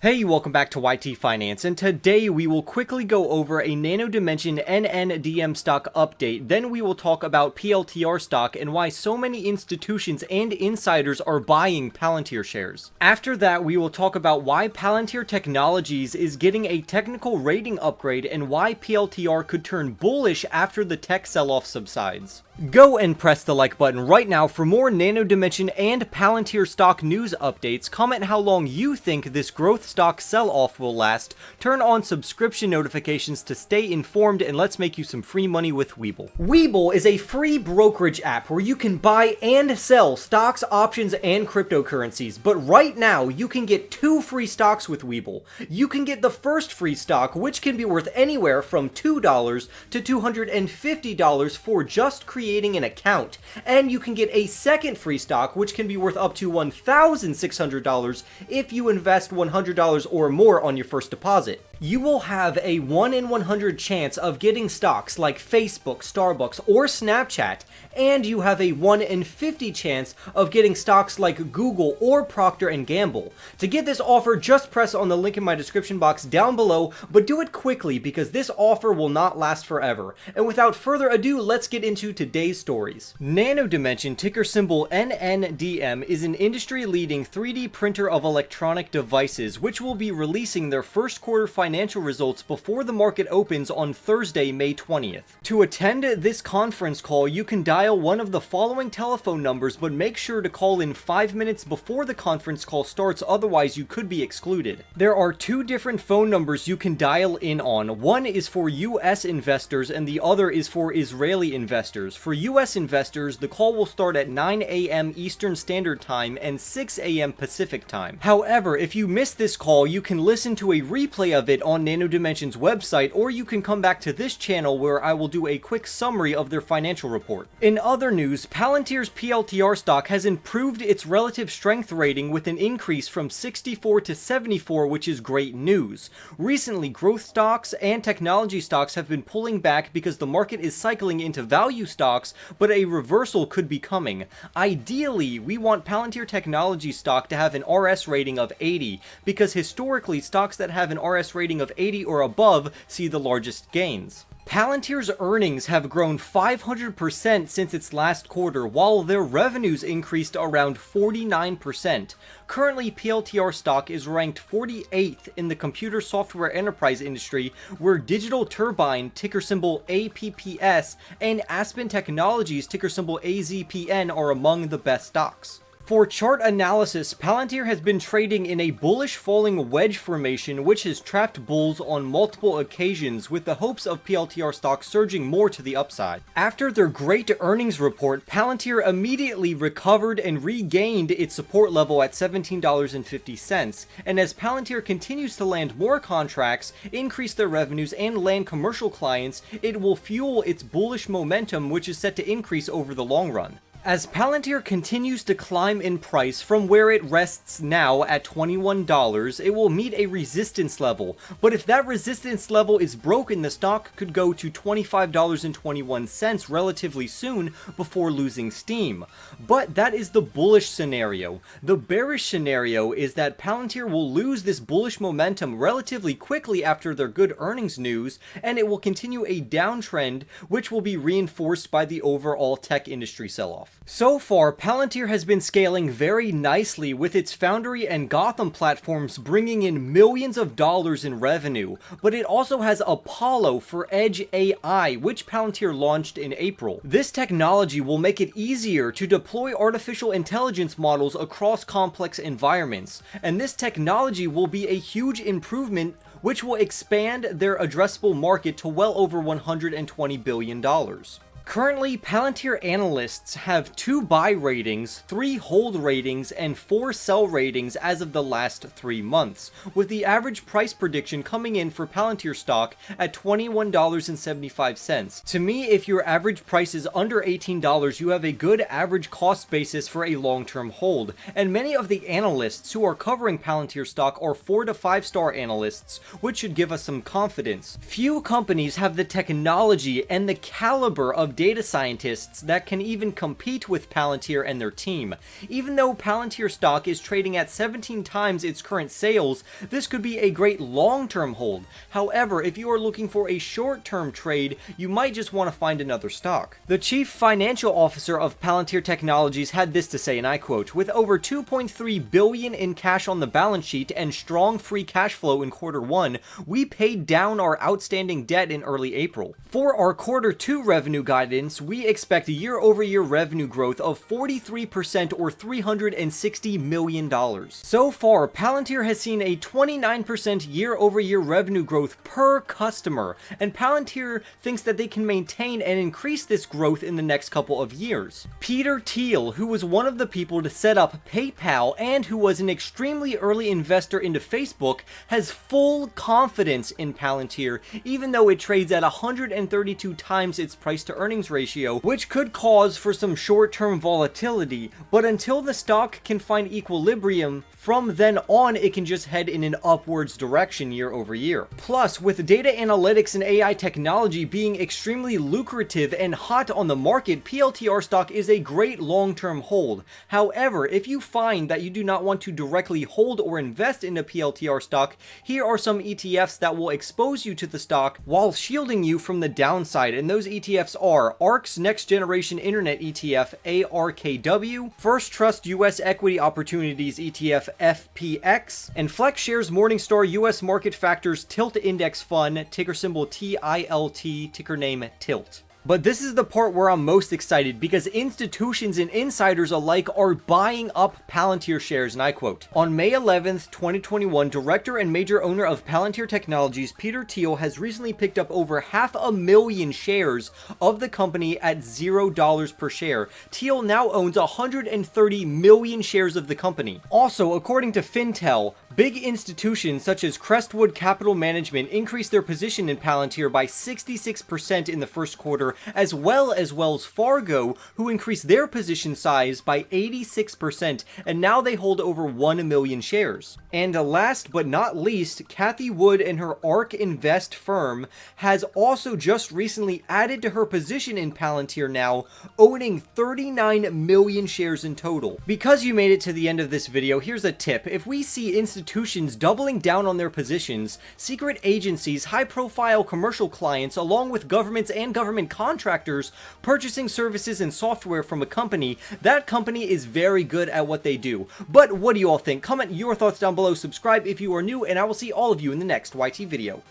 Hey, welcome back to YT Finance, and today we will quickly go over a Nano Dimension NNDM stock update. Then we will talk about PLTR stock and why so many institutions and insiders are buying Palantir shares. After that, we will talk about why Palantir Technologies is getting a technical rating upgrade and why PLTR could turn bullish after the tech sell-off subsides. Go and press the like button right now for more Nano Dimension and Palantir stock news updates. Comment how long you think this growth stock sell-off will last. Turn on subscription notifications to stay informed, and let's make you some free money with Webull. Webull is a free brokerage app where you can buy and sell stocks, options, and cryptocurrencies. But right now, you can get 2 free stocks with Webull. You can get the first free stock, which can be worth anywhere from $2 to $250 for just creating an account, and you can get a second free stock which can be worth up to $1,600 if you invest $100 or more on your first deposit. You will have a 1 in 100 chance of getting stocks like Facebook, Starbucks, or Snapchat, and you have a 1 in 50 chance of getting stocks like Google or Procter & Gamble. To get this offer, just press on the link in my description box down below, but do it quickly because this offer will not last forever. And without further ado, let's get into today's stories. Nano Dimension, ticker symbol NNDM, is an industry-leading 3D printer of electronic devices, which will be releasing their first quarter financial results before the market opens on Thursday, May 20th. To attend this conference call, you can dial one of the following telephone numbers, but make sure to call in 5 minutes before the conference call starts, otherwise you could be excluded. There are 2 different phone numbers you can dial in on. One is for US investors and the other is for Israeli investors. For US investors, the call will start at 9 a.m. Eastern Standard Time and 6 a.m. Pacific Time. However, if you miss this call, you can listen to a replay of it on Nano Dimension's website, or you can come back to this channel where I will do a quick summary of their financial report. In other news, Palantir's PLTR stock has improved its relative strength rating with an increase from 64 to 74, which is great news. Recently, growth stocks and technology stocks have been pulling back because the market is cycling into value stocks, but a reversal could be coming. Ideally, we want Palantir Technology stock to have an RS rating of 80, because historically, stocks that have an RS rating of 80 or above see the largest gains. Palantir's earnings have grown 500% since its last quarter, while their revenues increased around 49%. Currently, PLTR stock is ranked 48th in the computer software enterprise industry, where Digital Turbine, ticker symbol APPS, and Aspen Technologies, ticker symbol AZPN, are among the best stocks. For chart analysis, Palantir has been trading in a bullish falling wedge formation, which has trapped bulls on multiple occasions, with the hopes of PLTR stock surging more to the upside. After their great earnings report, Palantir immediately recovered and regained its support level at $17.50, and as Palantir continues to land more contracts, increase their revenues, and land commercial clients, it will fuel its bullish momentum, which is set to increase over the long run. As Palantir continues to climb in price from where it rests now at $21, it will meet a resistance level, but if that resistance level is broken, the stock could go to $25.21 relatively soon before losing steam. But that is the bullish scenario. The bearish scenario is that Palantir will lose this bullish momentum relatively quickly after their good earnings news, and it will continue a downtrend, which will be reinforced by the overall tech industry sell-off. So far, Palantir has been scaling very nicely, with its Foundry and Gotham platforms bringing in millions of dollars in revenue, but it also has Apollo for Edge AI, which Palantir launched in April. This technology will make it easier to deploy artificial intelligence models across complex environments, and this technology will be a huge improvement which will expand their addressable market to well over $120 billion. Currently, Palantir analysts have 2 buy ratings, 3 hold ratings, and 4 sell ratings as of the last 3 months, with the average price prediction coming in for Palantir stock at $21.75. To me, if your average price is under $18, you have a good average cost basis for a long-term hold, and many of the analysts who are covering Palantir stock are 4 to 5 star analysts, which should give us some confidence. Few companies have the technology and the caliber of data scientists that can even compete with Palantir and their team. Even though Palantir stock is trading at 17 times its current sales, this could be a great long-term hold. However, if you are looking for a short-term trade, you might just want to find another stock. The chief financial officer of Palantir Technologies had this to say, and I quote, "With over $2.3 billion in cash on the balance sheet and strong free cash flow in Q1, we paid down our outstanding debt in early April. For our Q2 revenue guidance, we expect year-over-year revenue growth of 43% or $360 million. So far, Palantir has seen a 29% year-over-year revenue growth per customer, and Palantir thinks that they can maintain and increase this growth in the next couple of years." Peter Thiel, who was one of the people to set up PayPal and who was an extremely early investor into Facebook, has full confidence in Palantir, even though it trades at 132 times its price to earnings ratio, which could cause for some short-term volatility, but until the stock can find equilibrium, from then on it can just head in an upwards direction year over year. Plus, with data analytics and AI technology being extremely lucrative and hot on the market, PLTR stock is a great long-term hold. However, if you find that you do not want to directly hold or invest in a PLTR stock, here are some ETFs that will expose you to the stock while shielding you from the downside, and those ETFs are ARK's Next Generation Internet ETF, ARKW, First Trust US Equity Opportunities ETF, FPX, and FlexShares Morningstar US Market Factors Tilt Index Fund, ticker symbol TILT, ticker name TILT. But this is the part where I'm most excited because institutions and insiders alike are buying up Palantir shares, and I quote, "On May 11th, 2021, director and major owner of Palantir Technologies, Peter Thiel, has recently picked up over 500,000 shares of the company at $0 per share. Thiel now owns 130 million shares of the company." Also, according to Fintel, big institutions such as Crestwood Capital Management increased their position in Palantir by 66% in the first quarter, as well as Wells Fargo, who increased their position size by 86%, and now they hold over 1 million shares. And last but not least, Cathie Wood and her ARK Invest firm has also just recently added to her position in Palantir now, owning 39 million shares in total. Because you made it to the end of this video, here's a tip. If we see institutions doubling down on their positions, secret agencies, high-profile commercial clients, along with governments and government contractors purchasing services and software from a company, that company is very good at what they do. But what do you all think? Comment your thoughts down below, subscribe if you are new, and I will see all of you in the next YT video.